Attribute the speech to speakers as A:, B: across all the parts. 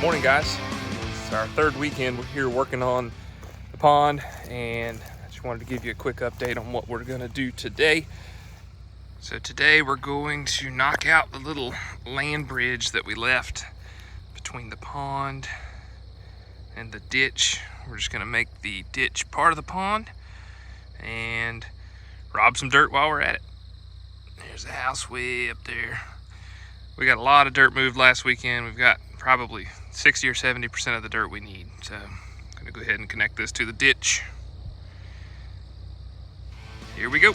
A: Morning, guys. It's our third weekend. We're here working on the pond, and I just wanted to give you a quick update on what we're gonna do today. So today we're going to knock out the little land bridge that we left between the pond and the ditch. We're just gonna make the ditch part of the pond and rob some dirt while we're at it. There's the house way up there. We got a lot of dirt moved last weekend. We've got probably 60 or 70% of the dirt we need. So I'm gonna go ahead and connect this to the ditch. Here we go.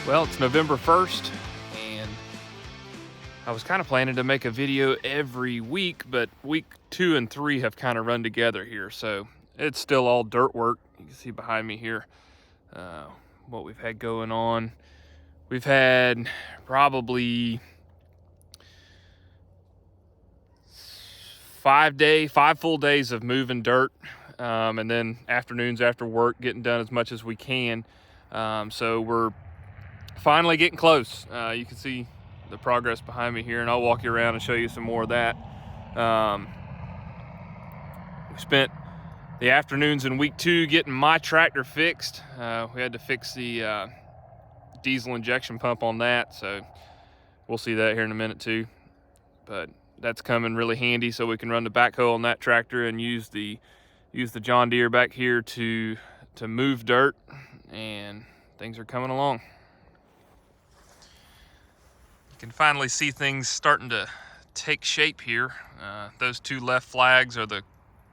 A: Well, it's November 1st, and I was kind of planning to make a video every week, but week 2 and 3 have kind of run together here, so it's still all dirt work. You can see behind me here what we've had going on. We've had probably 5 full days of moving dirt, and then afternoons after work getting done as much as we can. So we're finally getting close. You can see the progress behind me here, and I'll walk you around and show you some more of that. We spent the afternoons in week 2 getting my tractor fixed. We had to fix the diesel injection pump on that, so we'll see that here in a minute too. But that's coming really handy, so we can run the backhoe on that tractor and use the John Deere back here to move dirt, and things are coming along. You can finally see things starting to take shape here. Those 2 left flags are the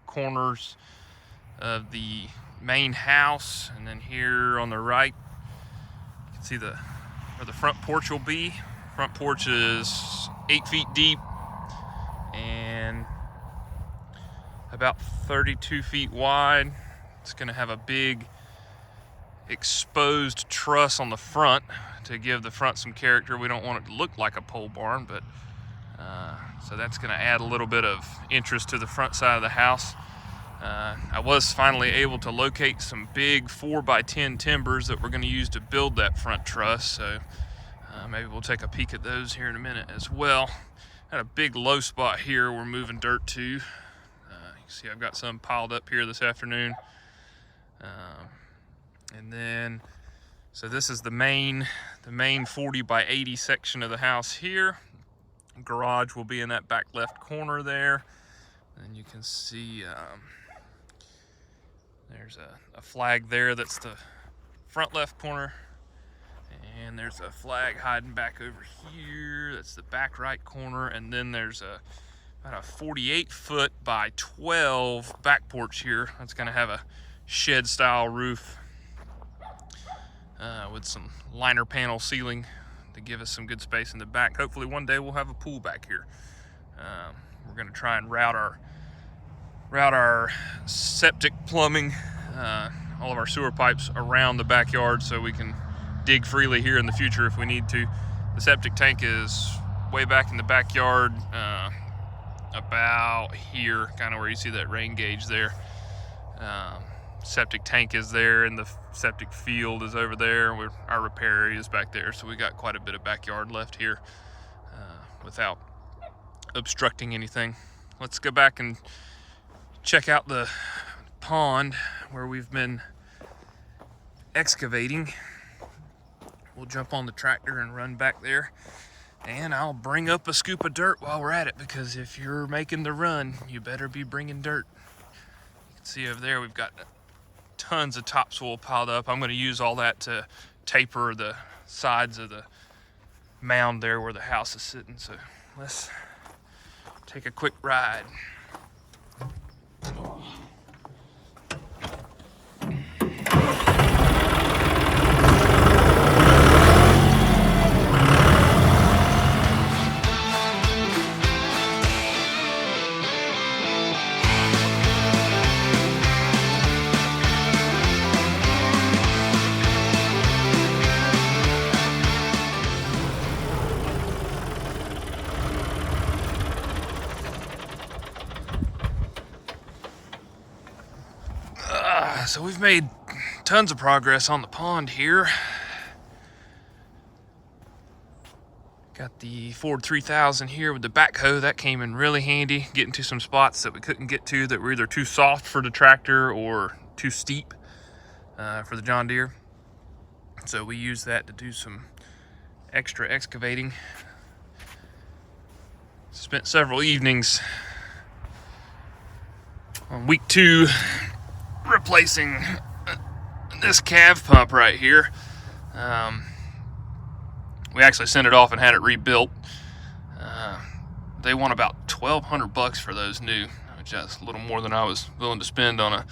A: corners of the main house, and then here on the right you can see where the front porch will be. Front porch is 8 feet deep and about 32 feet wide. It's going to have a big exposed truss on the front to give the front some character. We don't want it to look like a pole barn, but so that's going to add a little bit of interest to the front side of the house. I was finally able to locate some big 4x10 timbers that we're going to use to build that front truss, so maybe we'll take a peek at those here in a minute as well. Got a big low spot here we're moving dirt to. You can see I've got some piled up here this afternoon. And then, so this is the main 40x80 section of the house here. Garage will be in that back left corner there. And you can see there's a flag there. That's the front left corner. And there's a flag hiding back over here. That's the back right corner. And then there's about a 48 foot by 12 back porch here. That's gonna have a shed style roof with some liner panel ceiling to give us some good space in the back. Hopefully one day we'll have a pool back here. We're gonna try and route our septic plumbing, all of our sewer pipes around the backyard so we can dig freely here in the future if we need to. The septic tank is way back in the backyard, about here, kind of where you see that rain gauge there. Septic tank is there, and the septic field is over there. Our repair area is back there, so we got quite a bit of backyard left here without obstructing anything. Let's go back and check out the pond where we've been excavating. We'll jump on the tractor and run back there And I'll bring up a scoop of dirt while we're at it, because if you're making the run, you better be bringing dirt. You can see over there we've got tons of topsoil piled up. I'm going to use all that to taper the sides of the mound there where the house is sitting. So let's take a quick ride. So we've made tons of progress on the pond here. Got the Ford 3000 here with the backhoe. That came in really handy, getting to some spots that we couldn't get to that were either too soft for the tractor or too steep for the John Deere. So we used that to do some extra excavating. Spent several evenings on week 2 replacing this calf pump right here. We actually sent it off and had it rebuilt. They want about $1,200 for those new, which is a little more than I was willing to spend on a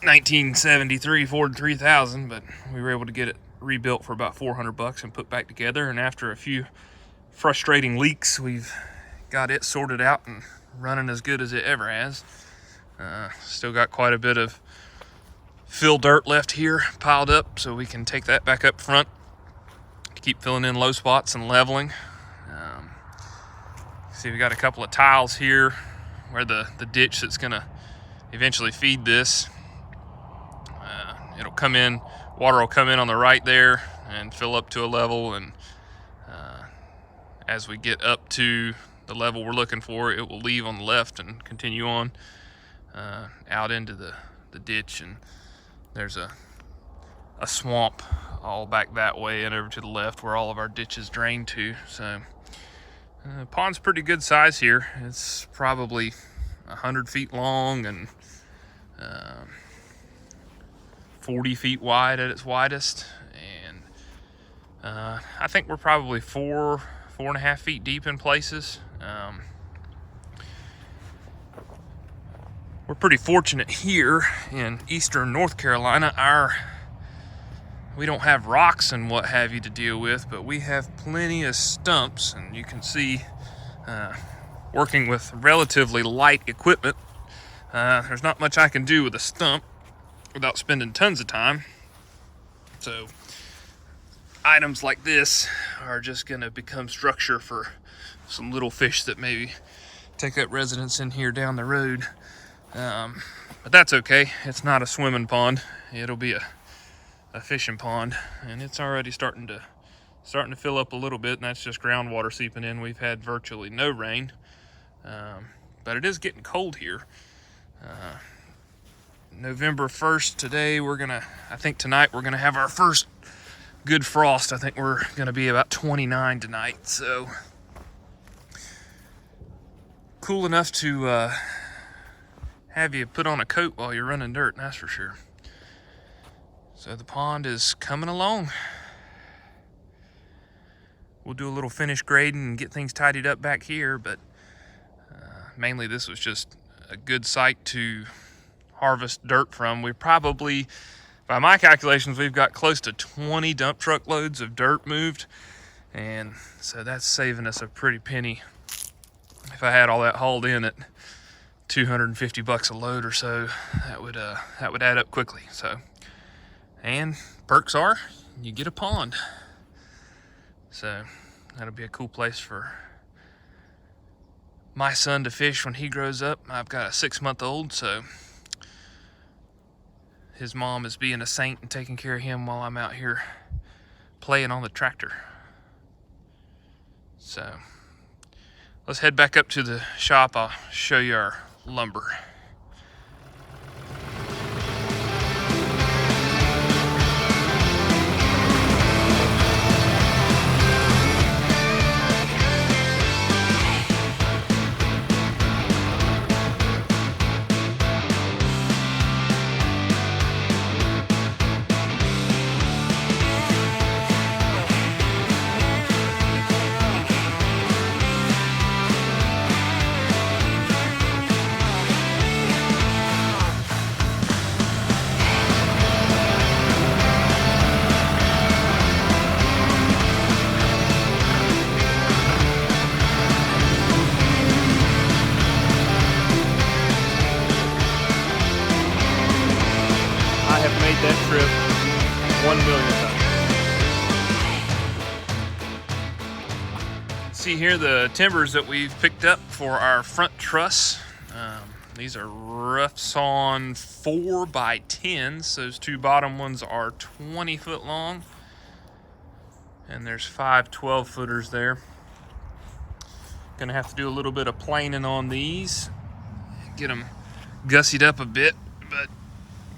A: 1973 Ford 3000, but we were able to get it rebuilt for about $400 and put back together. And after a few frustrating leaks, we've got it sorted out and running as good as it ever has. Still got quite a bit of fill dirt left here piled up, so we can take that back up front to keep filling in low spots and leveling. See, we got a couple of tiles here where the ditch that's gonna eventually feed this. It'll come in, water will come in on the right there and fill up to a level, and as we get up to the level we're looking for, it will leave on the left and continue on out into the ditch. And there's a swamp all back that way and over to the left where all of our ditches drain to. So pond's pretty good size here. It's probably 100 feet long and 40 feet wide at its widest. And I think we're probably 4.5 feet deep in places. We're pretty fortunate here in eastern North Carolina. We don't have rocks and what have you to deal with, but we have plenty of stumps, and you can see working with relatively light equipment, there's not much I can do with a stump without spending tons of time. So items like this are just going to become structure for some little fish that maybe take up residence in here down the road. But that's okay. It's not a swimming pond. It'll be a fishing pond, and it's already starting to fill up a little bit, and that's just groundwater seeping in. We've had virtually no rain, but it is getting cold here. November 1st today, I think tonight we're gonna have our first good frost. I think we're gonna be about 29 tonight, so cool enough to have you put on a coat while you're running dirt, that's for sure. So the pond is coming along. We'll do a little finish grading and get things tidied up back here, but mainly this was just a good site to harvest dirt from. We probably, by my calculations, we've got close to 20 dump truck loads of dirt moved, and so that's saving us a pretty penny. If I had all that hauled in at $250 a load or so, that would add up quickly. So, and perks are you get a pond, so that'll be a cool place for my son to fish when he grows up. I've got a 6-month-old, so his mom is being a saint and taking care of him while I'm out here playing on the tractor. So let's head back up to the shop. I'll show you our lumber. See here the timbers that we've picked up for our front truss. These are rough sawn 4x10s. Those two bottom ones are 20 foot long. And there's 5 12-footers there. Gonna have to do a little bit of planing on these. Get them gussied up a bit, but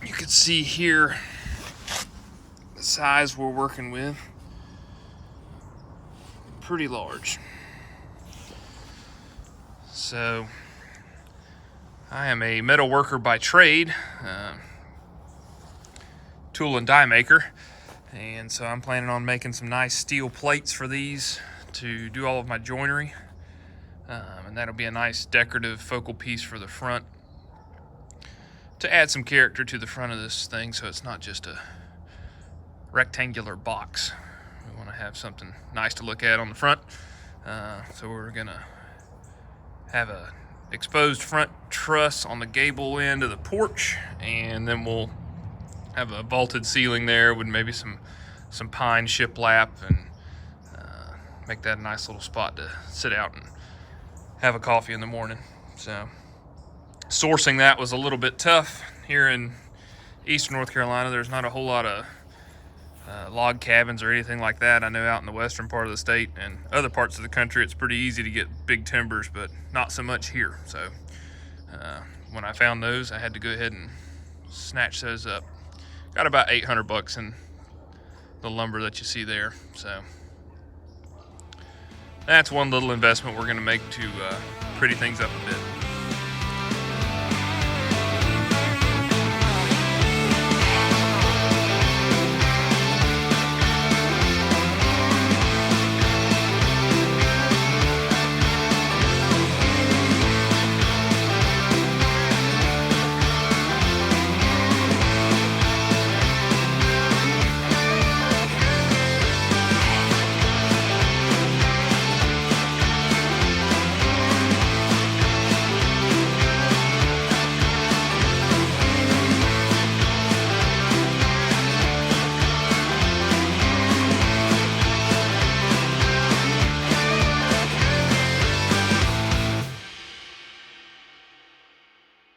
A: you can see here the size we're working with. Pretty large. So I am a metal worker by trade, tool and die maker, and so I'm planning on making some nice steel plates for these to do all of my joinery, and that'll be a nice decorative focal piece for the front to add some character to the front of this thing, so it's not just a rectangular box. We want to have something nice to look at on the front, so we're gonna have a exposed front truss on the gable end of the porch, and then we'll have a vaulted ceiling there with maybe some pine shiplap, and make that a nice little spot to sit out and have a coffee in the morning. So sourcing that was a little bit tough. Here in eastern North Carolina, there's not a whole lot of log cabins or anything like that. I know out in the western part of the state and other parts of the country it's pretty easy to get big timbers, but not so much here. So when I found those, I had to go ahead and snatch those up. Got about 800 bucks in the lumber that you see there. So that's one little investment we're going to make to pretty things up a bit.